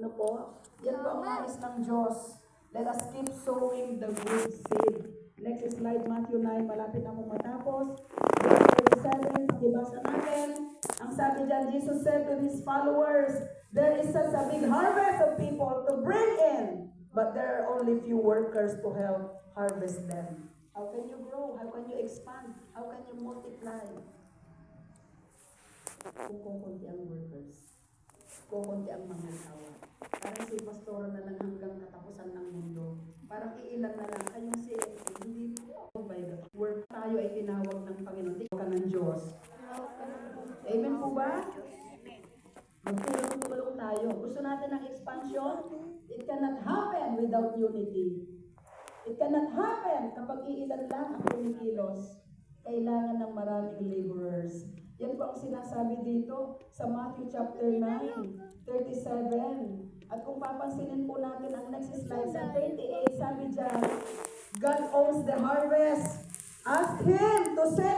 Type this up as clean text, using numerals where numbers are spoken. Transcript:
Ano po? Yan po ang nais ng Diyos. Let us keep sowing the good seed. Next slide, Matthew 9. Malapit na akong matapos. Verse 37, pakibasa natin. Ang sabi dyan, Jesus said to his followers, there is such a big harvest of people to bring in, but there are only few workers to help harvest them. How can you grow? How can you expand? How can you multiply? Kung kukunti ang workers, kukunti ang manggagawa. Parang si pastor na lang hanggang katapusan ng mundo. Parang iilan na lang. Ayun si hindi po. Oh my God. Work tayo ay tinawag ng Panginoon. Di ka ng Diyos. Amen po ba? Magtulong-tulong tayo. Gusto natin ng expansion? It cannot happen without unity. It cannot happen kapag iilan lang ang kumikilos. Kailangan ng maraming laborers. Yan po ang sinasabi dito sa Matthew chapter 9, 37. At kung papansinin po natin ang next slide sa 38, sabi dyan, God owns the harvest. Ask Him to send